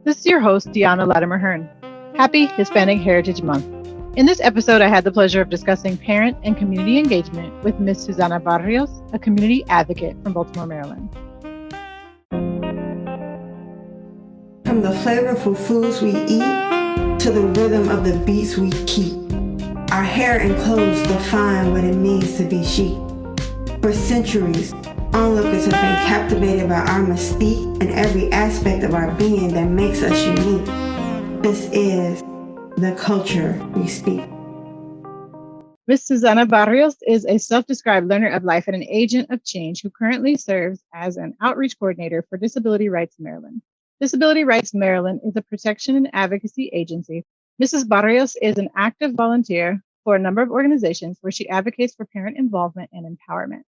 This is your host, Deanna Latimer Hearn. Happy Hispanic Heritage Month. In this episode, I had the pleasure of discussing parent and community engagement with Ms. Susana Barrios, a community advocate from Baltimore, Maryland. From the flavorful foods we eat to the rhythm of the beats we keep, our hair and clothes define what it means to be chic. For centuries, onlookers have been captivated by our mystique and every aspect of our being that makes us unique. This is the culture we speak. Ms. Susana Barrios is a self-described learner of life and an agent of change who currently serves as an outreach coordinator for Disability Rights Maryland. Disability Rights Maryland is a protection and advocacy agency. Mrs. Barrios is an active volunteer for a number of organizations where she advocates for parent involvement and empowerment.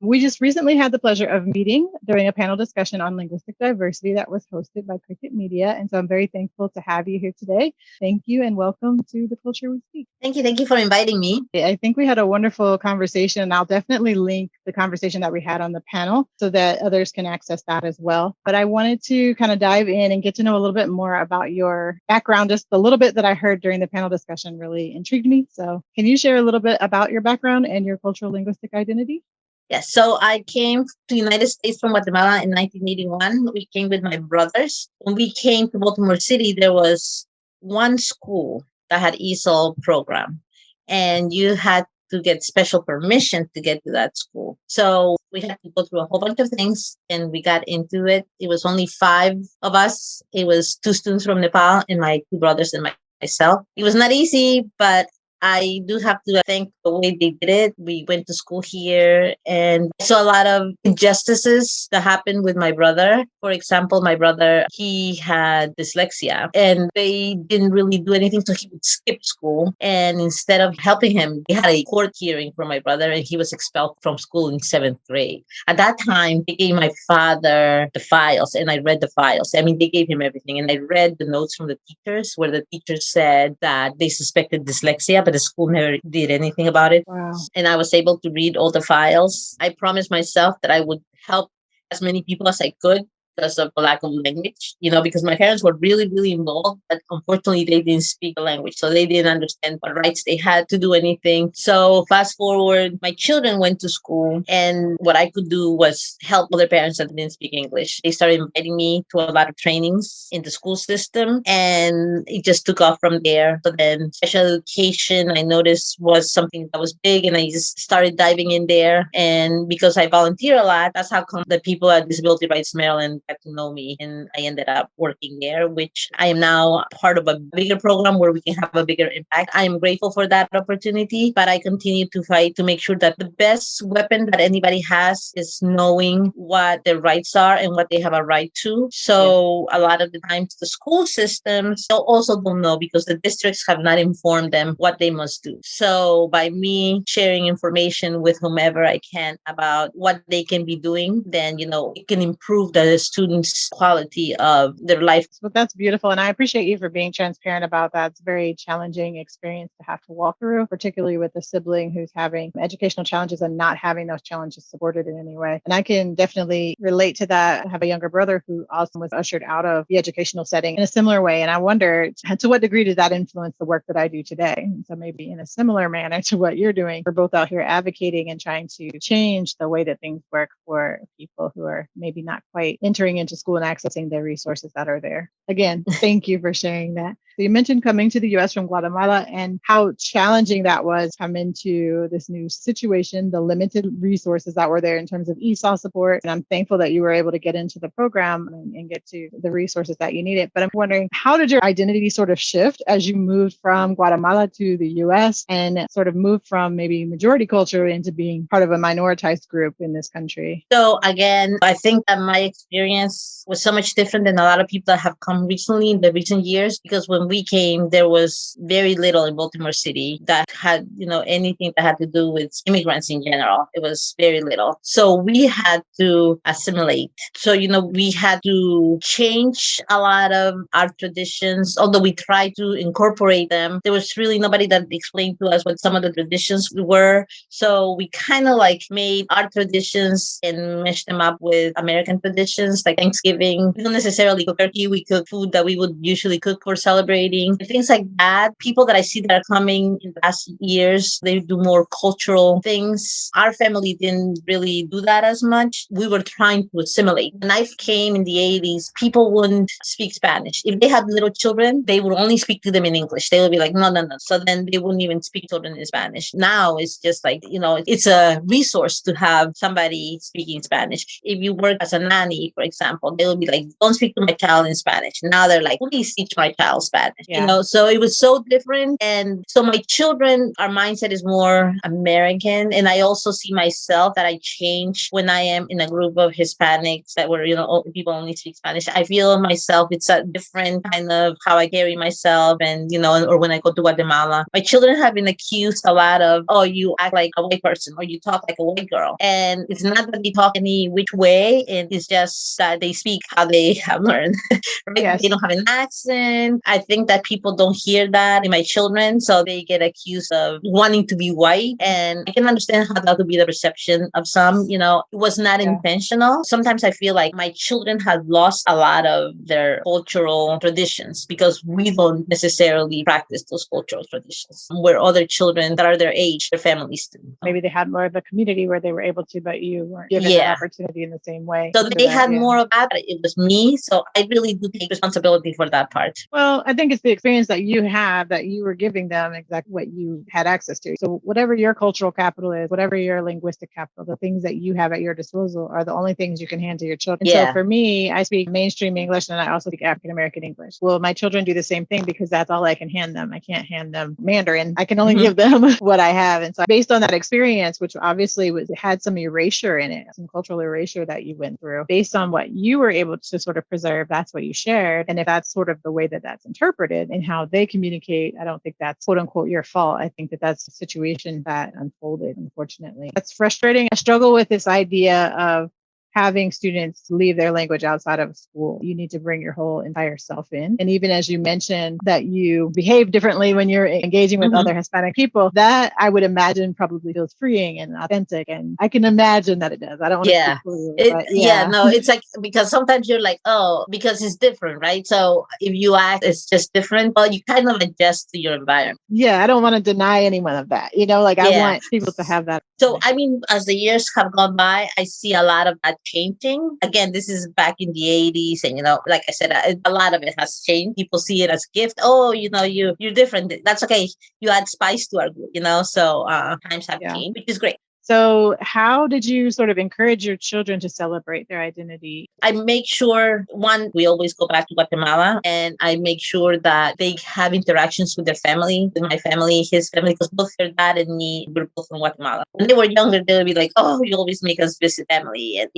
We just recently had the pleasure of meeting during a panel discussion on linguistic diversity that was hosted by Cricket Media. And so I'm very thankful to have you here today. Thank you and welcome to The Culture We Speak. Thank you. Thank you for inviting me. I think we had a wonderful conversation, and I'll definitely link the conversation that we had on the panel so that others can access that as well. But I wanted to kind of dive in and get to know a little bit more about your background. Just the little bit that I heard during the panel discussion really intrigued me. So can you share a little bit about your background and your cultural linguistic identity? Yes. So I came to the United States from Guatemala in 1981. We came with my brothers. When we came to Baltimore City, there was one school that had ESOL program, and you had to get special permission to get to that school. So we had to go through a whole bunch of things, and we got into it. It was only 5 of us. It was 2 students from Nepal and my 2 brothers and myself. It was not easy, but I do have to thank the way they did it. We went to school here and I saw a lot of injustices that happened with my brother. For example, my brother, he had dyslexia and they didn't really do anything. So he would skip school. And instead of helping him, they had a court hearing for my brother and he was expelled from school in 7th grade. At that time, they gave my father the files and I read the files. I mean, they gave him everything. And I read the notes from the teachers where the teachers said that they suspected dyslexia, but the school never did anything about it. Wow. And I was able to read all the files. I promised myself that I would help as many people as I could because of the lack of language, because my parents were really, really involved, but unfortunately they didn't speak the language. So they didn't understand what rights they had to do anything. So fast forward, my children went to school and what I could do was help other parents that didn't speak English. They started inviting me to a lot of trainings in the school system and it just took off from there. So then special education, I noticed was something that was big and I just started diving in there. And because I volunteer a lot, that's how come the people at Disability Rights Maryland got to know me and I ended up working there, which I am now part of a bigger program where we can have a bigger impact. I am grateful for that opportunity, but I continue to fight to make sure that the best weapon that anybody has is knowing what their rights are and what they have a right to. So a lot of the times the school systems also don't know because the districts have not informed them what they must do. So by me sharing information with whomever I can about what they can be doing, then, it can improve the students' quality of their life. Well, that's beautiful. And I appreciate you for being transparent about that. It's a very challenging experience to have to walk through, particularly with a sibling who's having educational challenges and not having those challenges supported in any way. And I can definitely relate to that. I have a younger brother who also was ushered out of the educational setting in a similar way. And I wonder to what degree does that influence the work that I do today? And so maybe in a similar manner to what you're doing, we're both out here advocating and trying to change the way that things work for people who are maybe not quite entering into school and accessing the resources that are there. Again, thank you for sharing that. So you mentioned coming to the U.S. from Guatemala and how challenging that was come into this new situation, the limited resources that were there in terms of ESOL support. And I'm thankful that you were able to get into the program and get to the resources that you needed. But I'm wondering, how did your identity sort of shift as you moved from Guatemala to the U.S. and sort of moved from maybe majority culture into being part of a minoritized group in this country? So again, I think that my experience was so much different than a lot of people that have come recently in the recent years, because when when we came, there was very little in Baltimore City that had, anything that had to do with immigrants in general. It was very little. So we had to assimilate. So, we had to change a lot of our traditions, although we tried to incorporate them. There was really nobody that explained to us what some of the traditions were. So we kind of like made our traditions and meshed them up with American traditions, like Thanksgiving. We don't necessarily cook turkey. We cook food that we would usually cook for celebrating, things like that. People that I see that are coming in the past years, they do more cultural things. Our family didn't really do that as much. We were trying to assimilate. When I came in the 80s, people wouldn't speak Spanish. If they had little children, they would only speak to them in English. They would be like, no, no, no. So then they wouldn't even speak to children in Spanish. Now it's just like, it's a resource to have somebody speaking Spanish. If you work as a nanny, for example, they will be like, don't speak to my child in Spanish. Now they're like, please teach my child Spanish. So it was so different. And so my children, our mindset is more American. And I also see myself that I change when I am in a group of Hispanics that were, people only speak Spanish. I feel myself, it's a different kind of how I carry myself. And, or when I go to Guatemala, my children have been accused a lot of, oh, you act like a white person or you talk like a white girl. And it's not that they talk any which way. It's just that they speak how they have learned. Right? Yes. They don't have an accent. I think that people don't hear that in my children. So they get accused of wanting to be white. And I can understand how that would be the perception of some, it was not intentional. Sometimes I feel like my children have lost a lot of their cultural traditions because we don't necessarily practice those cultural traditions where other children that are their age, their families do. Maybe they had more of a community where they were able to, but you weren't given that opportunity in the same way. So they had more of that. It was me. So I really do take responsibility for that part. Well, I think it's the experience that you have that you were giving them exactly what you had access to. So whatever your cultural capital is, whatever your linguistic capital, the things that you have at your disposal are the only things you can hand to your children. So for me, I speak mainstream English and I also speak African American English. Well, my children do the same thing because that's all I can hand them. I can't hand them Mandarin. I can only give them what I have. And so based on that experience, which obviously had some erasure in it, some cultural erasure that you went through, based on what you were able to sort of preserve, that's what you shared. And if that's sort of the way that that's interpreted and how they communicate, I don't think that's quote unquote your fault. I think that that's a situation that unfolded, unfortunately. That's frustrating. I struggle with this idea of having students leave their language outside of school. You need to bring your whole entire self in. And even as you mentioned that you behave differently when you're engaging with other Hispanic people, that I would imagine probably feels freeing and authentic. And I can imagine that it does. I don't want to speak for you, it's like, because sometimes you're like, oh, because it's different, right? So if you act, it's just different, but you kind of adjust to your environment. Yeah, I don't want to deny anyone of that. I want people to have that. So, I mean, as the years have gone by, I see a lot of that changing. Again, this is back in the 80s. And, like I said, a lot of it has changed. People see it as a gift. Oh, you're different. That's okay. You add spice to our group, so times have changed, which is great. So how did you sort of encourage your children to celebrate their identity? I make sure, one, we always go back to Guatemala, and I make sure that they have interactions with their family, with my family, his family, because both their dad and me, we're both from Guatemala. When they were younger, they would be like, oh, you always make us visit family. And,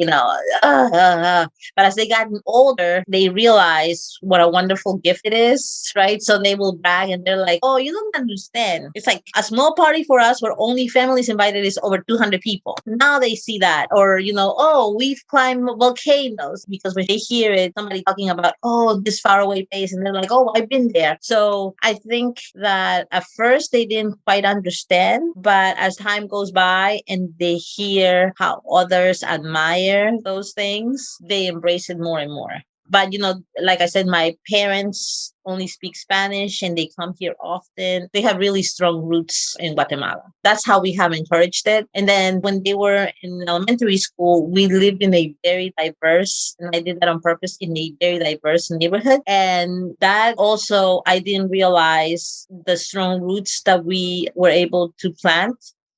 But as they gotten older, they realize what a wonderful gift it is, right? So they will brag and they're like, oh, you don't understand. It's like a small party for us where only families invited is over 200 people. Now they see that, or, oh, we've climbed volcanoes, because when they hear it, somebody talking about, oh, this faraway place, and they're like, oh, I've been there. So I think that at first they didn't quite understand, but as time goes by and they hear how others admire those things, they embrace it more and more. But, like I said, my parents only speak Spanish and they come here often. They have really strong roots in Guatemala. That's how we have encouraged it. And then when they were in elementary school, we lived in a very diverse, and I did that on purpose, in a very diverse neighborhood. And that also, I didn't realize the strong roots that we were able to plant.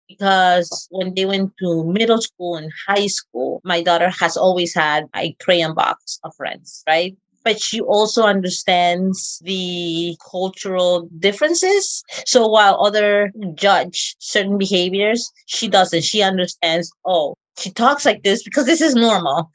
Because when they went to middle school and high school, my daughter has always had a crayon box of friends, right? But she also understands the cultural differences. So while others judge certain behaviors, she doesn't. She understands, oh, she talks like this because this is normal.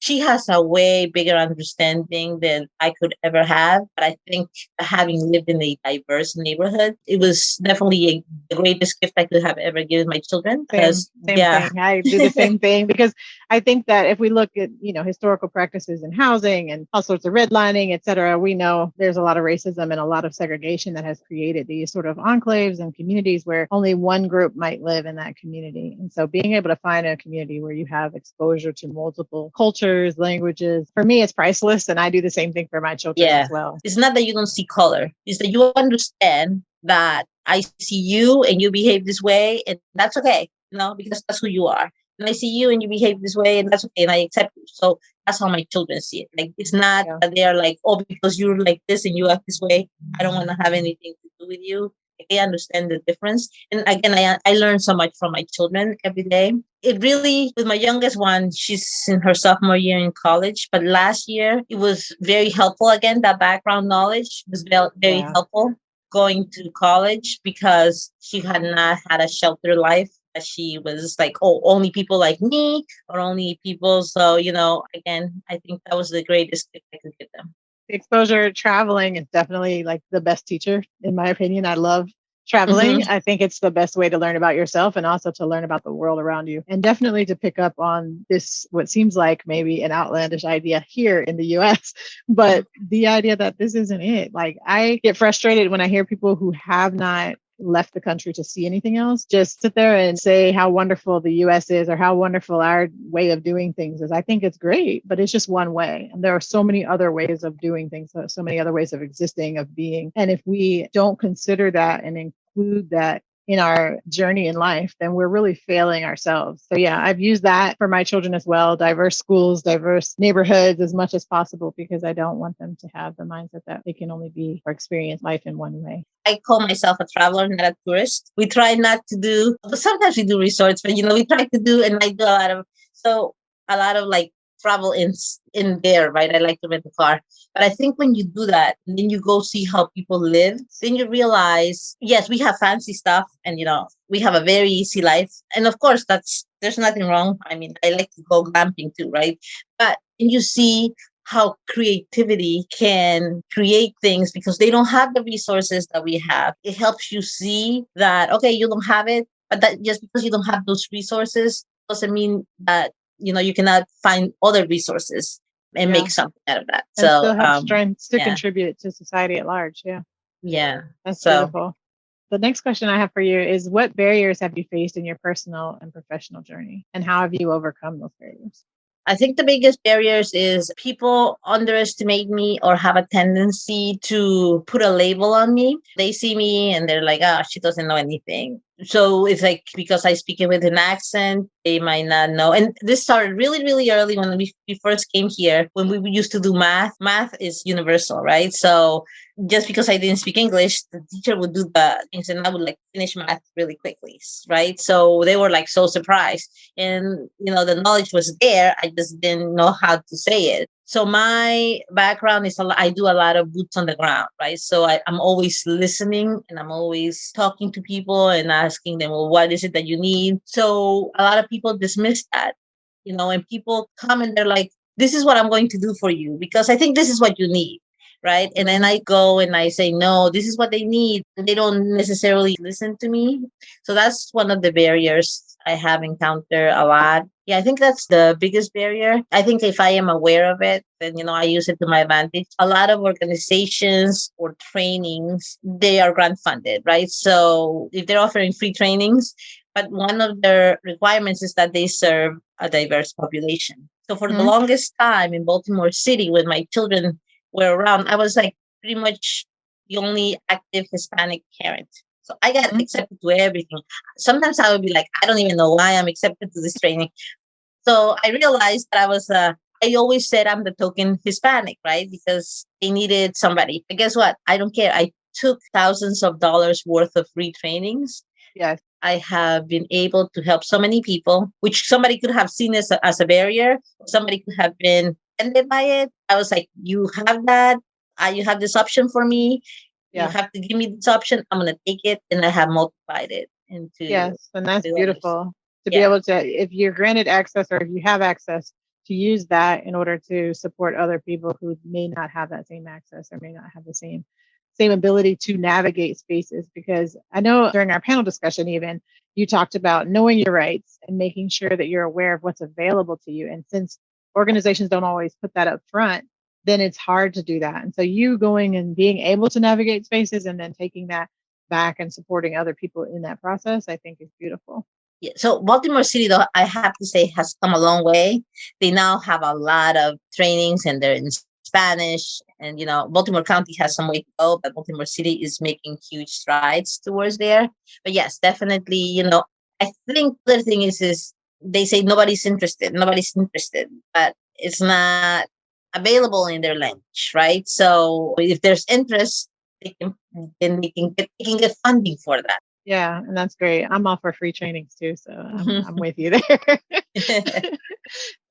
She has a way bigger understanding than I could ever have. But I think having lived in a diverse neighborhood, it was definitely the greatest gift I could have ever given my children. Same thing. I do the same thing because I think that if we look at, historical practices in housing and all sorts of redlining, et cetera, we know there's a lot of racism and a lot of segregation that has created these sort of enclaves and communities where only one group might live in that community. And so being able to find a community where you have exposure to multiple cultures, languages, for me, it's priceless. And I do the same thing for my children as well. It's not that you don't see color. It's that you understand that I see you and you behave this way, and that's okay, because that's who you are. And I see you and you behave this way, and that's okay, and I accept you. So that's how my children see it. Like, it's not that they are like, oh, because you're like this and you act this way, I don't want to have anything to do with you. They understand the difference. And again, I learn so much from my children every day. It really, with my youngest one, she's in her sophomore year in college. But last year, it was very helpful. Again, that background knowledge was very helpful going to college because she had not had a sheltered life. She was like, oh, only people like me or only people. So, again, I think that was the greatest gift I could give them. Exposure traveling is definitely like the best teacher, in my opinion. I love traveling. I think it's the best way to learn about yourself and also to learn about the world around you. And definitely to pick up on this, what seems like maybe an outlandish idea here in the US, but the idea that this isn't it. Like, I get frustrated when I hear people who have not left the country to see anything else just sit there and say how wonderful the US is or how wonderful our way of doing things is. I think it's great, but it's just one way. And there are so many other ways of doing things, so many other ways of existing, of being. And if we don't consider that and include that in our journey in life, then we're really failing ourselves. So yeah, I've used that for my children as well. Diverse schools, diverse neighborhoods as much as possible, because I don't want them to have the mindset that they can only be or experience life in one way. I call myself a traveler, not a tourist. We try not to do, but sometimes we do resorts, but we try to do, and I do a lot of like travel in there, right? I like to rent a car. But I think when you do that, and then you go see how people live, then you realize, yes, we have fancy stuff and, we have a very easy life. And of course, there's nothing wrong. I mean, I like to go glamping too, right? But you see how creativity can create things because they don't have the resources that we have. It helps you see that, okay, you don't have it, but that just because you don't have those resources doesn't mean that, you cannot find other resources and make something out of that. And still have strengths to contribute to society at large. Yeah. Yeah. That's beautiful. The next question I have for you is, what barriers have you faced in your personal and professional journey, and how have you overcome those barriers? I think the biggest barriers is people underestimate me or have a tendency to put a label on me. They see me and they're like, oh, she doesn't know anything. So it's like, because I speak it with an accent, they might not know. And this started really, really early when we first came here, when we used to do math. Math is universal, right? So just because I didn't speak English, the teacher would do the things and I would like finish math really quickly, right? So they were like so surprised. And, the knowledge was there. I just didn't know how to say it. So my background is I do a lot of boots on the ground, right? So I'm always listening and I'm always talking to people and asking them, well, what is it that you need? So a lot of people dismiss that, and people come and they're like, this is what I'm going to do for you because I think this is what you need. Right. And then I go and I say, no, this is what they need. And they don't necessarily listen to me. So that's one of the barriers I have encountered a lot. Yeah, I think that's the biggest barrier. I think if I am aware of it, then, I use it to my advantage. A lot of organizations or trainings, they are grant funded, right? So if they're offering free trainings, but one of their requirements is that they serve a diverse population. So for the longest time in Baltimore City, when my children were around, I was like pretty much the only active Hispanic parent. So I got accepted to everything. Sometimes I would be like, I don't even know why I'm accepted to this training. So I realized that I always said I'm the token Hispanic, right? Because they needed somebody. But guess what? I don't care. I took thousands of dollars worth of free trainings. Yes. I have been able to help so many people, which somebody could have seen as a barrier. Somebody could have been offended by it. I was like, you have that. You have this option for me. Yeah. You have to give me this option. I'm going to take it. And I have multiplied it into. Yes. And that's beautiful. to be able to, if you're granted access or if you have access, to use that in order to support other people who may not have that same access or may not have the same ability to navigate spaces. Because I know during our panel discussion, even you talked about knowing your rights and making sure that you're aware of what's available to you. And since organizations don't always put that up front, then it's hard to do that. And so you going and being able to navigate spaces and then taking that back and supporting other people in that process, I think is beautiful. Yeah. So Baltimore City, though, I have to say, has come a long way. They now have a lot of trainings and they're in Spanish. And, Baltimore County has some way to go, but Baltimore City is making huge strides towards there. But yes, definitely, I think the thing is they say nobody's interested, but it's not available in their language, right? So if there's interest, then they can get funding for that. Yeah, and that's great. I'm all for free trainings too, so I'm with you there.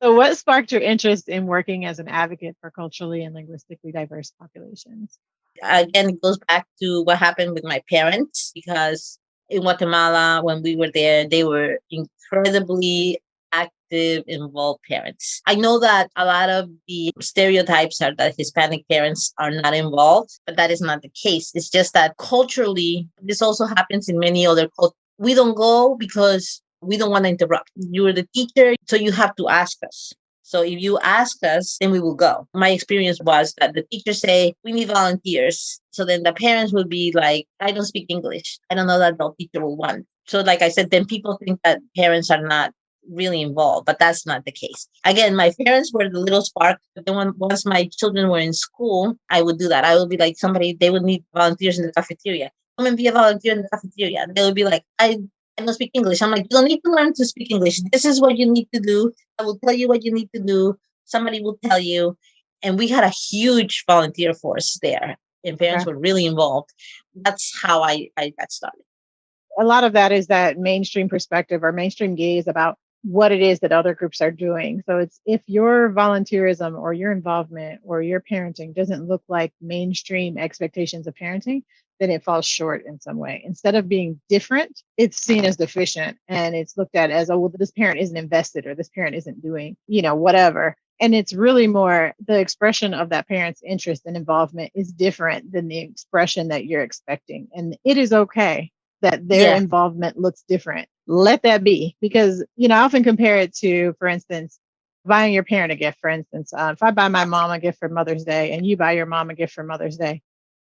So what sparked your interest in working as an advocate for culturally and linguistically diverse populations? Again, it goes back to what happened with my parents, because in Guatemala, when we were there, they were incredibly active, involved parents. I know that a lot of the stereotypes are that Hispanic parents are not involved, but that is not the case. It's just that culturally, this also happens in many other cultures. We don't go because we don't want to interrupt. You're the teacher, so you have to ask us. So if you ask us, then we will go. My experience was that the teachers say, we need volunteers. So then the parents will be like, I don't speak English. I don't know that the teacher will want. So like I said, then people think that parents are not really involved, but that's not the case. Again, my parents were the little spark. But then once my children were in school, I would do that. I would be like they would need volunteers in the cafeteria. Come and be a volunteer in the cafeteria. And they would be like, I don't speak English. I'm like, you don't need to learn to speak English. This is what you need to do. I will tell you what you need to do. Somebody will tell you. And we had a huge volunteer force there. And parents were really involved. That's how I got started. A lot of that is that mainstream perspective or mainstream gaze about what it is that other groups are doing. So it's if your volunteerism or your involvement or your parenting doesn't look like mainstream expectations of parenting, then it falls short in some way. Instead of being different, it's seen as deficient and it's looked at as, oh, well, this parent isn't invested or this parent isn't doing, whatever. And it's really more the expression of that parent's interest and involvement is different than the expression that you're expecting. And it is okay that their involvement looks different. Let that be, because, I often compare it to, for instance, buying your parent a gift. For instance, if I buy my mom a gift for Mother's Day and you buy your mom a gift for Mother's Day,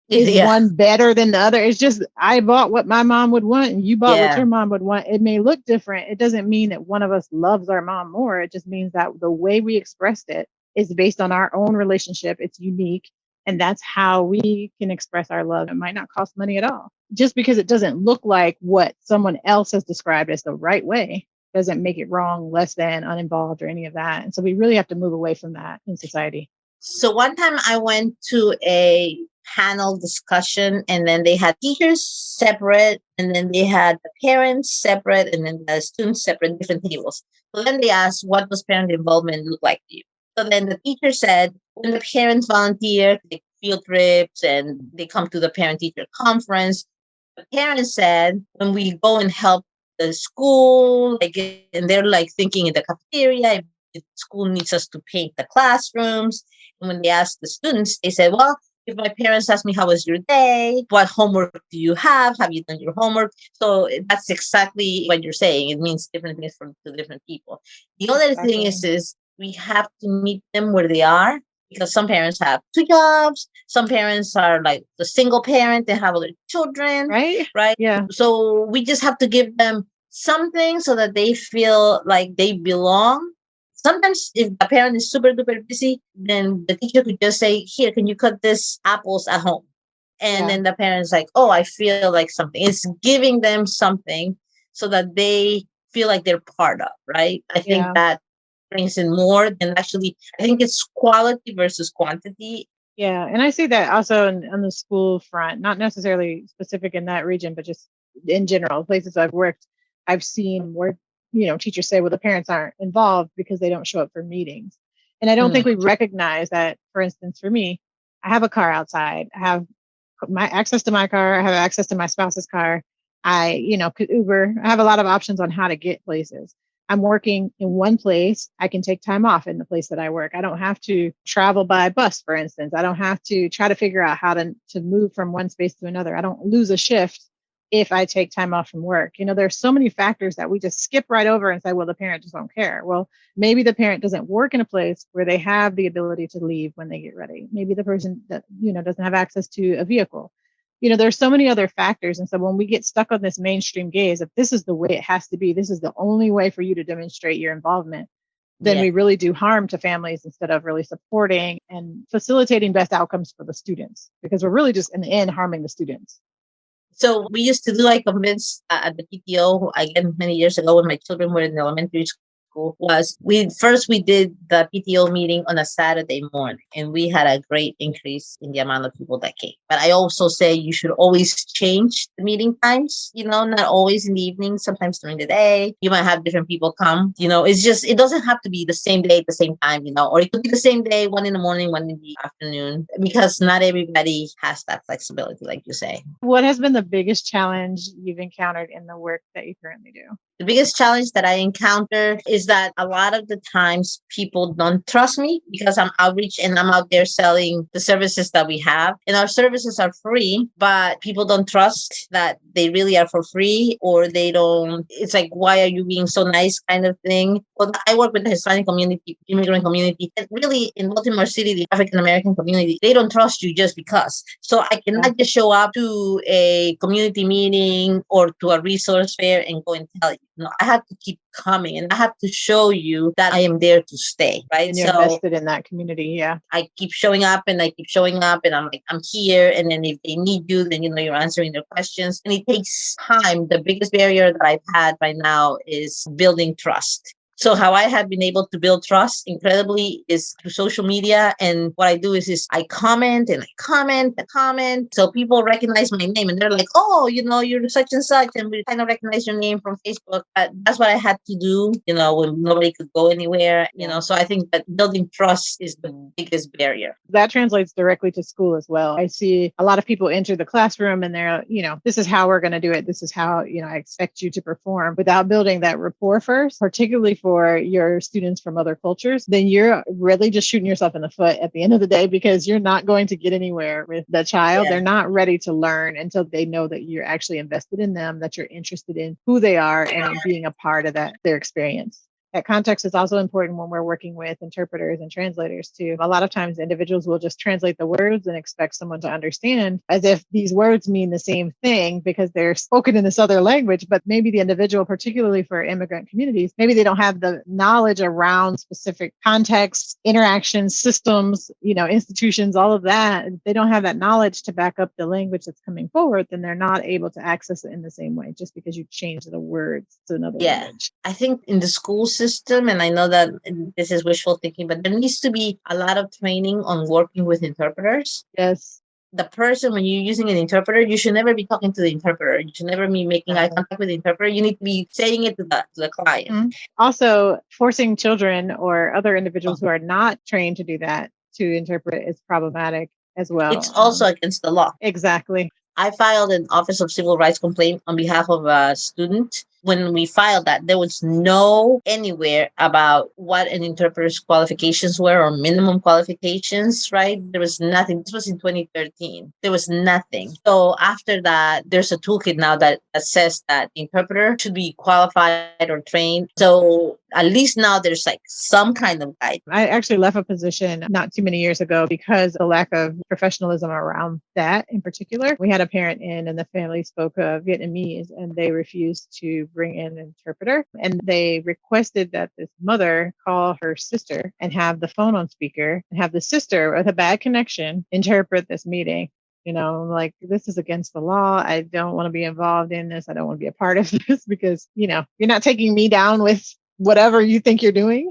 is one better than the other? It's just, I bought what my mom would want and you bought what your mom would want. It may look different. It doesn't mean that one of us loves our mom more. It just means that the way we expressed it is based on our own relationship. It's unique. And that's how we can express our love. It might not cost money at all. Just because it doesn't look like what someone else has described as the right way doesn't make it wrong, less than, uninvolved, or any of that. And so we really have to move away from that in society. So one time I went to a panel discussion and then they had teachers separate and then they had the parents separate and then the students separate, different tables. So then they asked, what does parent involvement look like to you? So then the teacher said, when the parents volunteer, they field trips and they come to the parent-teacher conference. The parents said, when we go and help the school, and they're thinking in the cafeteria, if the school needs us to paint the classrooms. And when they asked the students, they said, well, if my parents ask me, how was your day? What homework do you have? Have you done your homework? So that's exactly what you're saying. It means different things to different people. The other thing is we have to meet them where they are, because some parents have 2 jobs. Some parents are like the single parent. They have other children. Right? Yeah. So we just have to give them something so that they feel like they belong. Sometimes if the parent is super duper busy, then the teacher could just say, here, can you cut this apples at home? And then the parent's like, oh, I feel like something. It's giving them something so that they feel like they're part of, right? I think that brings in more than actually, I think it's quality versus quantity. Yeah. And I see that also on the school front, not necessarily specific in that region, but just in general, places I've worked, I've seen where, teachers say, well, the parents aren't involved because they don't show up for meetings. And I don't think we recognize that, for instance, for me, I have a car outside. I have my access to my car. I have access to my spouse's car. I, could Uber. I have a lot of options on how to get places. I'm working in one place. I can take time off in the place that I work. I don't have to travel by bus, for instance. I don't have to try to figure out how to move from one space to another. I don't lose a shift if I take time off from work. There's so many factors that we just skip right over and say, well, the parent just don't care. Well, maybe the parent doesn't work in a place where they have the ability to leave when they get ready. Maybe the person that, doesn't have access to a vehicle. There's so many other factors. And so when we get stuck on this mainstream gaze, if this is the way it has to be, this is the only way for you to demonstrate your involvement, then we really do harm to families instead of really supporting and facilitating best outcomes for the students, because we're really just in the end harming the students. So we used to do events at the PTO, again, many years ago when my children were in elementary school, was we did the PTO meeting on a Saturday morning, and we had a great increase in the amount of people that came. But I also say you should always change the meeting times, not always in the evening, sometimes during the day. You might have different people come, it's just, it doesn't have to be the same day at the same time, or it could be the same day, one in the morning, one in the afternoon, because not everybody has that flexibility, like you say. What has been the biggest challenge you've encountered in the work that you currently do? The biggest challenge that I encounter is that a lot of the times people don't trust me because I'm outreach and I'm out there selling the services that we have. And our services are free, but people don't trust that they really are for free, or they don't, it's like, why are you being so nice kind of thing. Well, I work with the Hispanic community, immigrant community, and really in Baltimore City, the African-American community, they don't trust you just because. So I cannot just show up to a community meeting or to a resource fair and go and tell you. No, I have to keep coming, and I have to show you that I am there to stay, right? And you're invested in that community, yeah. I keep showing up, and I'm like, I'm here. And then if they need you, then, you're answering their questions. And it takes time. The biggest barrier that I've had right now is building trust. So how I have been able to build trust incredibly is through social media. And what I do is I comment and I comment. So people recognize my name and they're like, oh, you're such and such. And we kind of recognize your name from Facebook. That's what I had to do, when nobody could go anywhere, So I think that building trust is the biggest barrier. That translates directly to school as well. I see a lot of people enter the classroom and they're, this is how we're going to do it. This is how, I expect you to perform, without building that rapport first, particularly for your students from other cultures. Then you're really just shooting yourself in the foot at the end of the day, because you're not going to get anywhere with the child. They're not ready to learn until they know that you're actually invested in them, that you're interested in who they are and being a part of their experience. That context is also important when we're working with interpreters and translators too. A lot of times individuals will just translate the words and expect someone to understand as if these words mean the same thing because they're spoken in this other language. But maybe the individual, particularly for immigrant communities, maybe they don't have the knowledge around specific contexts, interactions, systems, institutions, all of that. If they don't have that knowledge to back up the language that's coming forward, then they're not able to access it in the same way just because you change the words to another language. I think in the school system, and I know that this is wishful thinking, but there needs to be a lot of training on working with interpreters. Yes. The person, when you're using an interpreter, you should never be talking to the interpreter. You should never be making eye contact with the interpreter. You need to be saying it to the client. Mm-hmm. Also, forcing children or other individuals who are not trained to do that to interpret is problematic as well. It's also against the law. Exactly. I filed an Office of Civil Rights complaint on behalf of a student. When we filed that, there was no anywhere about what an interpreter's qualifications were or minimum qualifications, right? There was nothing. This was in 2013. There was nothing. So after that, there's a toolkit now that says that the interpreter should be qualified or trained. So at least now there's some kind of guide. I actually left a position not too many years ago because of the lack of professionalism around that in particular. We had a parent in and the family spoke Vietnamese and they refused to bring in an interpreter. And they requested that this mother call her sister and have the phone on speaker and have the sister with a bad connection interpret this meeting. This is against the law. I don't want to be involved in this. I don't want to be a part of this because, you're not taking me down with whatever you think you're doing.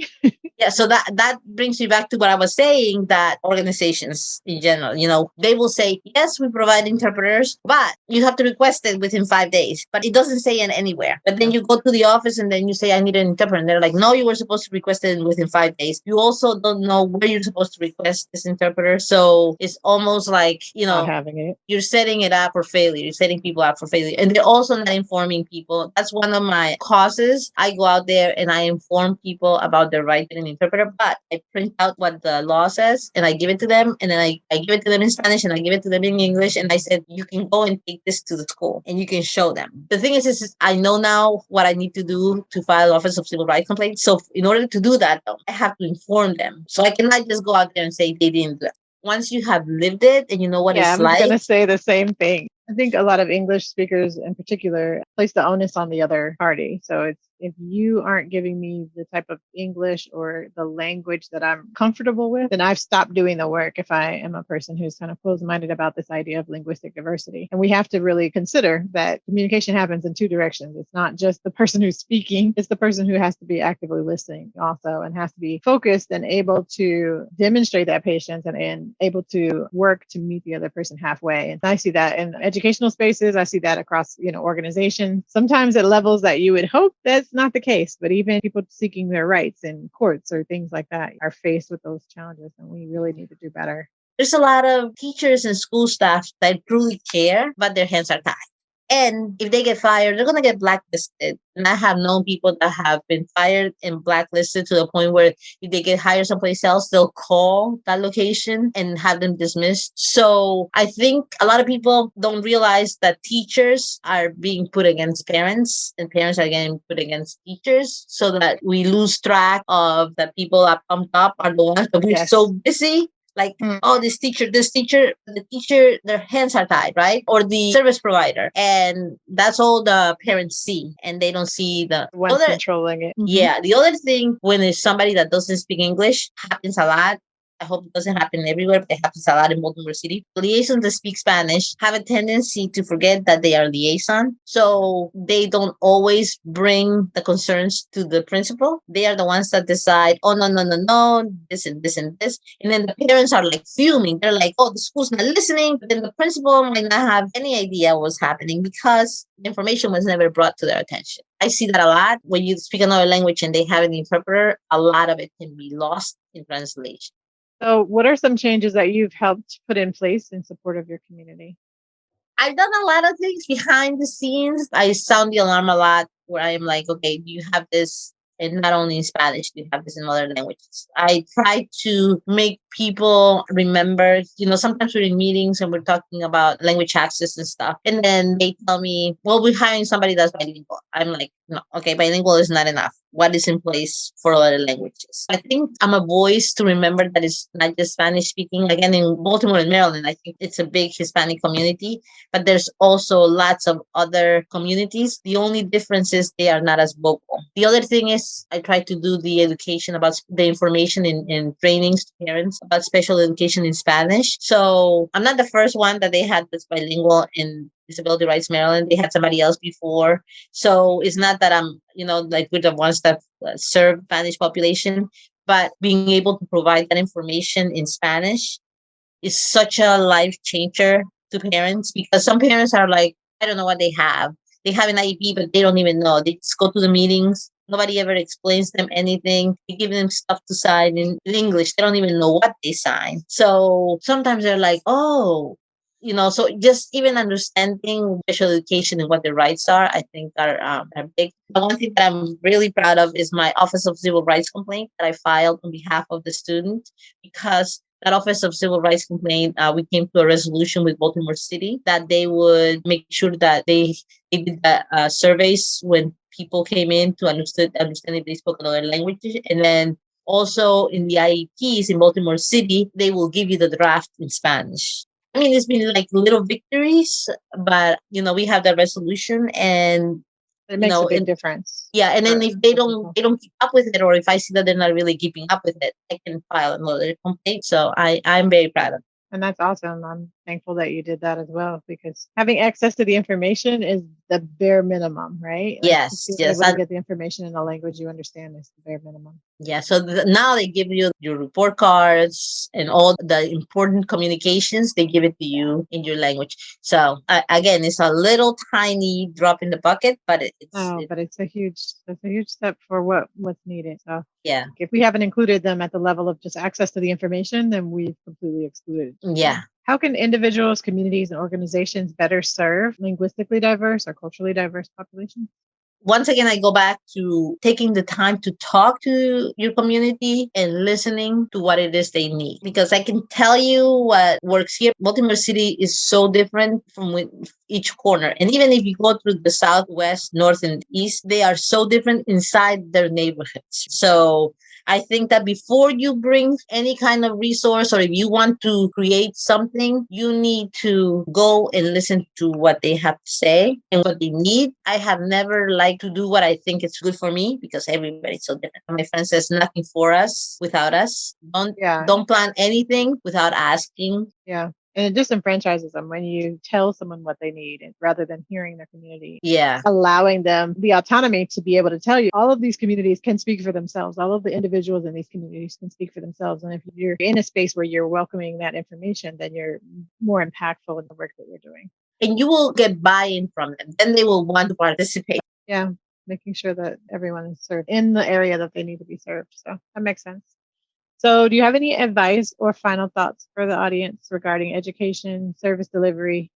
Yeah, so that brings me back to what I was saying, that organizations in general, they will say, yes, we provide interpreters, but you have to request it within 5 days. But it doesn't say it anywhere. But then you go to the office and then you say, I need an interpreter. And they're like, no, you were supposed to request it within 5 days. You also don't know where you're supposed to request this interpreter. So it's almost like, not having it. You're setting it up for failure. You're setting people up for failure. And they're also not informing people. That's one of my causes. I go out there and I I inform people about the right to an interpreter, but I print out what the law says and I give it to them. And then I give it to them in Spanish and I give it to them in English. And I said, you can go and take this to the school and you can show them. The thing is I know now what I need to do to file Office of Civil Rights complaint. So in order to do that, though, I have to inform them. So I cannot just go out there and say they didn't do it. Once you have lived it and you know what Yeah, it's I was going to like. say the same thing. I think a lot of English speakers in particular place the onus on the other party. So it's if you aren't giving me the type of English or the language that I'm comfortable with, then I've stopped doing the work if I am a person who's kind of closed-minded about this idea of linguistic diversity. And we have to really consider that communication happens in two directions. It's not just the person who's speaking, it's the person who has to be actively listening also and has to be focused and able to demonstrate that patience and able to work to meet the other person halfway. And I see that in educational spaces. I see that across, organizations, sometimes at levels that you would hope that's not the case, but even people seeking their rights in courts or things like that are faced with those challenges, and we really need to do better. There's a lot of teachers and school staff that truly care, but their hands are tied. And if they get fired, they're going to get blacklisted. And I have known people that have been fired and blacklisted to the point where if they get hired someplace else, they'll call that location and have them dismissed. So I think a lot of people don't realize that teachers are being put against parents and parents are getting put against teachers, so that we lose track of the people that pumped up are the ones that we're so busy. Like, the teacher, their hands are tied, right? Or the service provider. And that's all the parents see. And they don't see the one controlling it. Yeah. The other thing, when there's somebody that doesn't speak English, happens a lot. I hope it doesn't happen everywhere, but it happens a lot in Baltimore City. Liaisons that speak Spanish have a tendency to forget that they are liaison. So they don't always bring the concerns to the principal. They are the ones that decide, oh, no, this and this and this. And then the parents are like fuming. They're like, oh, the school's not listening. But then the principal might not have any idea what's happening because the information was never brought to their attention. I see that a lot. When you speak another language and they have an interpreter, a lot of it can be lost in translation. So what are some changes that you've helped put in place in support of your community? I've done a lot of things behind the scenes. I sound the alarm a lot where I am like, okay, you have this, and not only in Spanish, you have this in other languages. I try to make people remember, sometimes we're in meetings and we're talking about language access and stuff. And then they tell me, well, we're hiring somebody that's bilingual. I'm like, no, okay, bilingual is not enough. What is in place for other languages? I think I'm a voice to remember that it's not just Spanish speaking. Again, in Baltimore and Maryland, I think it's a big Hispanic community, but there's also lots of other communities. The only difference is they are not as vocal. The other thing is I try to do the education about the information in trainings to parents about special education in Spanish. So I'm not the first one that they had that's bilingual in Disability Rights Maryland. They had somebody else before. So it's not that I'm, like we're the ones that serve Spanish population, but being able to provide that information in Spanish is such a life changer to parents, because some parents are like, I don't know what they have. They have an IEP, but they don't even know. They just go to the meetings. Nobody ever explains them anything. You give them stuff to sign in English. They don't even know what they sign. So sometimes they're like, oh, so just even understanding special education and what the rights are, I think are big. The one thing that I'm really proud of is my Office of Civil Rights complaint that I filed on behalf of the student, because that Office of Civil Rights complaint, we came to a resolution with Baltimore City that they would make sure that they did surveys when people came in to understand if they spoke another language. And then also in the IEPs in Baltimore City, they will give you the draft in Spanish. I mean, it's been like little victories, but, we have that resolution, and it makes a big difference. Yeah. And then if they don't keep up with it, or if I see that they're not really keeping up with it, I can file another complaint. So I'm very proud of it. And that's awesome. I'm thankful that you did that as well, because having access to the information is the bare minimum, right? Yes. Able to get the information in a language you understand is the bare minimum. Yeah. So now they give you your report cards and all the important communications. They give it to you in your language. So again, it's a little tiny drop in the bucket, but it's a huge step for what's needed. So yeah, if we haven't included them at the level of just access to the information, then we've completely excluded. Yeah. How can individuals, communities, and organizations better serve linguistically diverse or culturally diverse populations? Once again, I go back to taking the time to talk to your community and listening to what it is they need. Because I can tell you what works here. Baltimore City is so different from each corner. And even if you go through the southwest, north, and east, they are so different inside their neighborhoods. So I think that before you bring any kind of resource, or if you want to create something, you need to go and listen to what they have to say and what they need. I have never liked to do what I think is good for me, because everybody's so different. My friend says nothing for us without us. Don't plan anything without asking. Yeah. And it disenfranchises them when you tell someone what they need rather than hearing their community. Yeah. Allowing them the autonomy to be able to tell you all of these communities can speak for themselves. All of the individuals in these communities can speak for themselves. And if you're in a space where you're welcoming that information, then you're more impactful in the work that you're doing. And you will get buy-in from them. Then they will want to participate. Yeah. Making sure that everyone is served in the area that they need to be served. So that makes sense. So do you have any advice or final thoughts for the audience regarding education, service delivery,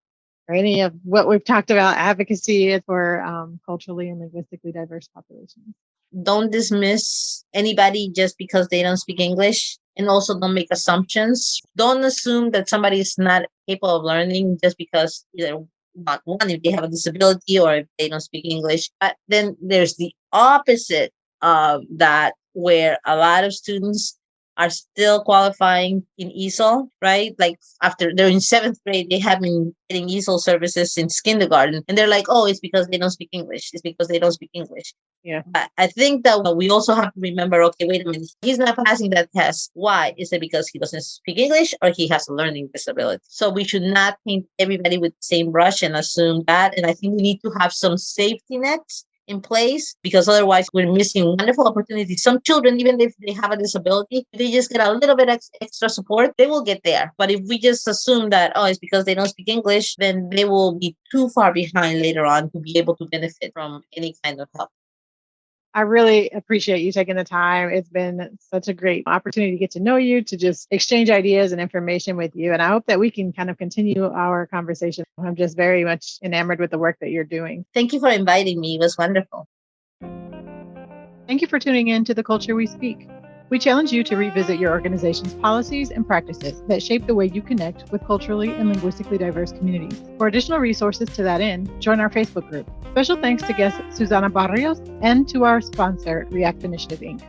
or any of what we've talked about, advocacy for culturally and linguistically diverse populations? Don't dismiss anybody just because they don't speak English, and also don't make assumptions. Don't assume that somebody is not capable of learning just because either not one, if they have a disability, or if they don't speak English. But then there's the opposite of that, where a lot of students are still qualifying in ESOL, right? Like after they're in 7th grade, they have been getting ESOL services since kindergarten. And they're like, oh, it's because they don't speak English. It's because they don't speak English. Yeah. But I think that we also have to remember, okay, wait a minute. He's not passing that test. Why? Is it because he doesn't speak English, or he has a learning disability? So we should not paint everybody with the same brush and assume that. And I think we need to have some safety nets in place, because otherwise we're missing wonderful opportunities. Some children, even if they have a disability, if they just get a little bit extra support, they will get there. But if we just assume that, oh, it's because they don't speak English, then they will be too far behind later on to be able to benefit from any kind of help. I really appreciate you taking the time. It's been such a great opportunity to get to know you, to just exchange ideas and information with you. And I hope that we can kind of continue our conversation. I'm just very much enamored with the work that you're doing. Thank you for inviting me. It was wonderful. Thank you for tuning in to The Culture We Speak. We challenge you to revisit your organization's policies and practices that shape the way you connect with culturally and linguistically diverse communities. For additional resources to that end, join our Facebook group. Special thanks to guest Susana Barrios and to our sponsor, React Initiative, Inc.